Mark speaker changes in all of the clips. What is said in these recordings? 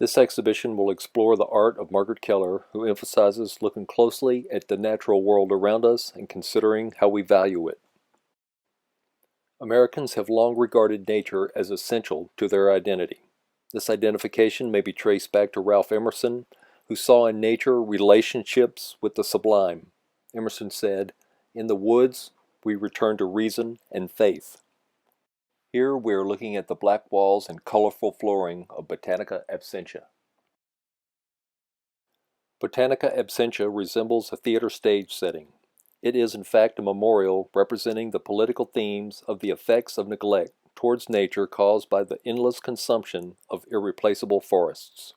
Speaker 1: This exhibition will explore the art of Margaret Keller, who emphasizes looking closely at the natural world around us and considering how we value it. Americans have long regarded nature as essential to their identity. This identification may be traced back to Ralph Emerson, who saw in nature relationships with the sublime. Emerson said, "In the woods, we return to reason and faith." Here we are looking at the black walls and colorful flooring of Botanica absentia. Botanica absentia resembles a theater stage setting. It is in fact a memorial representing the political themes of the effects of neglect towards nature caused by the endless consumption of irreplaceable forests.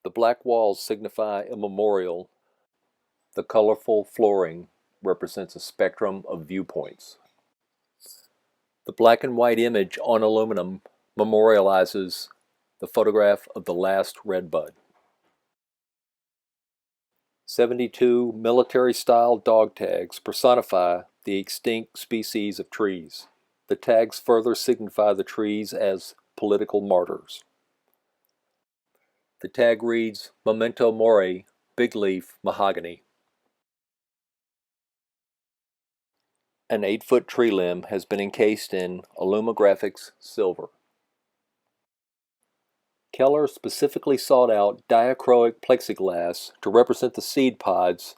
Speaker 1: The black walls signify a memorial. The colorful flooring represents a spectrum of viewpoints. The black and white image on aluminum memorializes the photograph of the last redbud. 72 military-style dog tags personify the extinct species of trees. The tags further signify the trees as political martyrs. The tag reads, "Memento Mori, Big Leaf Mahogany." An 8-foot tree limb has been encased in Illumographics silver. Keller specifically sought out diachroic plexiglass to represent the seed pods.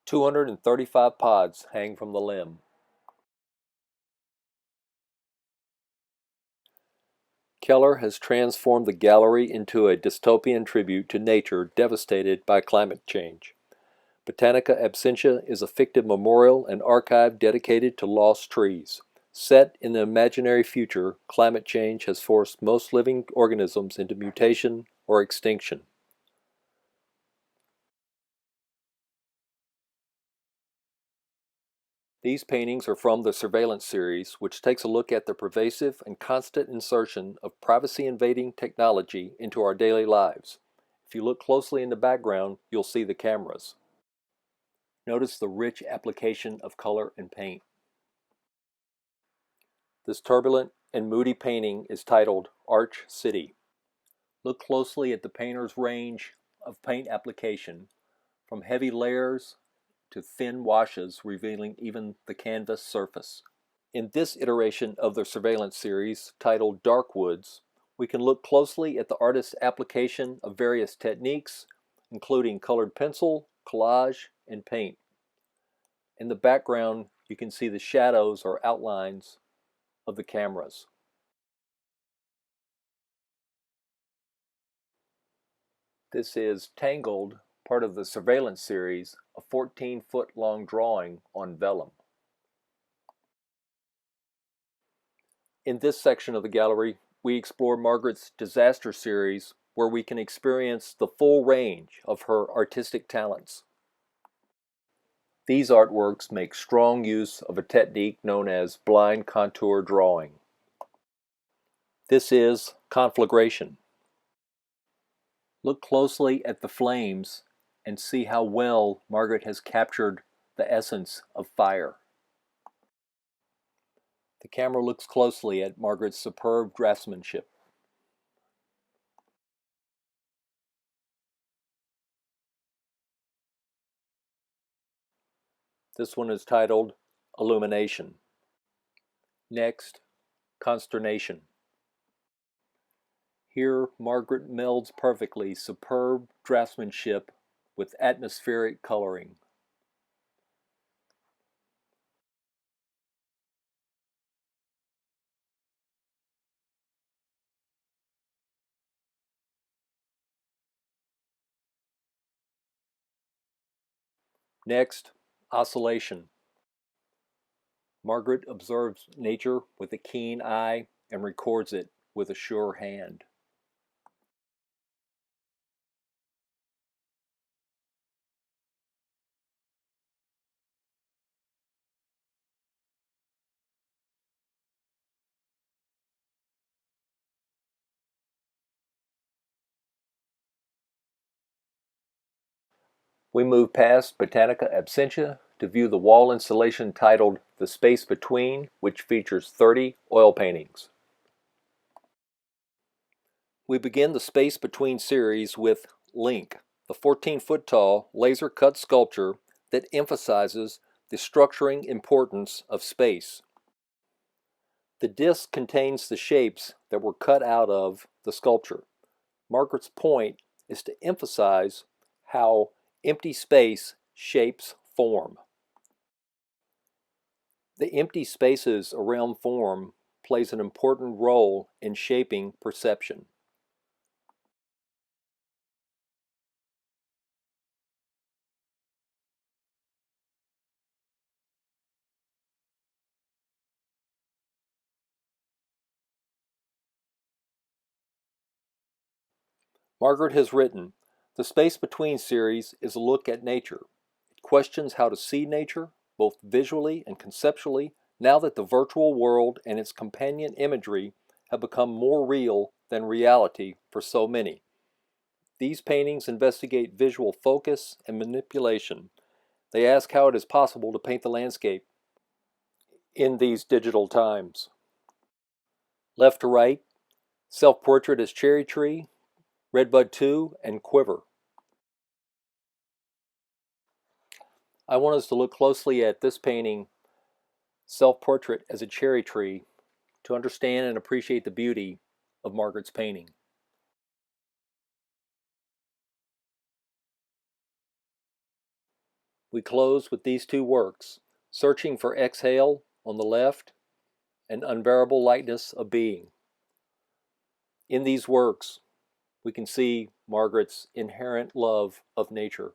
Speaker 1: 235 pods hang from the limb. Keller has transformed the gallery into a dystopian tribute to nature devastated by climate change. Botanica absentia is a fictive memorial and archive dedicated to lost trees. Set in the imaginary future, climate change has forced most living organisms into mutation or extinction. These paintings are from the Surveillance series, which takes a look at the pervasive and constant insertion of privacy-invading technology into our daily lives. If you look closely in the background, you'll see the cameras. Notice the rich application of color and paint. This turbulent and moody painting is titled Arch City. Look closely at the painter's range of paint application, from heavy layers to thin washes revealing even the canvas surface. In this iteration of the Surveillance series, titled Dark Woods, we can look closely at the artist's application of various techniques, including colored pencil, collage, and paint. In the background, you can see the shadows or outlines of the cameras. This is Tangled, part of the Surveillance series, a 14-foot long drawing on vellum. In this section of the gallery, we explore Margaret's Disaster series, where we can experience the full range of her artistic talents. These artworks make strong use of a technique known as blind contour drawing. This is conflagration. Look closely at the flames and see how well Margaret has captured the essence of fire. The camera looks closely at Margaret's superb draftsmanship. This one is titled Illumination. Next, Consternation. Here, Margaret melds perfectly superb draftsmanship with atmospheric coloring. Next, Oscillation. Margaret observes nature with a keen eye and records it with a sure hand. We move past Botanica absentia to view the wall installation titled The Space Between, which features 30 oil paintings. We begin the Space Between series with Link, the 14-foot-tall laser-cut sculpture that emphasizes the structuring importance of space. The disc contains the shapes that were cut out of the sculpture. Margaret's point is to emphasize how empty space shapes form. The empty spaces around form plays an important role in shaping perception. Margaret has written, "The Space Between series is a look at nature. It questions how to see nature, both visually and conceptually, now that the virtual world and its companion imagery have become more real than reality for so many. These paintings investigate visual focus and manipulation. They ask how it is possible to paint the landscape in these digital times." Left to right, Self-Portrait as Cherry Tree, Redbud 2, and Quiver. I want us to look closely at this painting, Self-Portrait as a Cherry Tree, to understand and appreciate the beauty of Margaret's painting. We close with these two works, Searching for Exhale on the left and Unbearable Lightness of Being. In these works, we can see Margaret's inherent love of nature.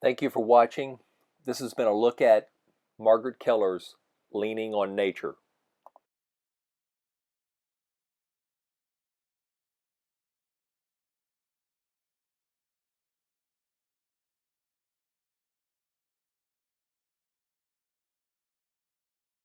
Speaker 1: Thank you for watching. This has been a look at Margaret Keller's Leaning on Nature.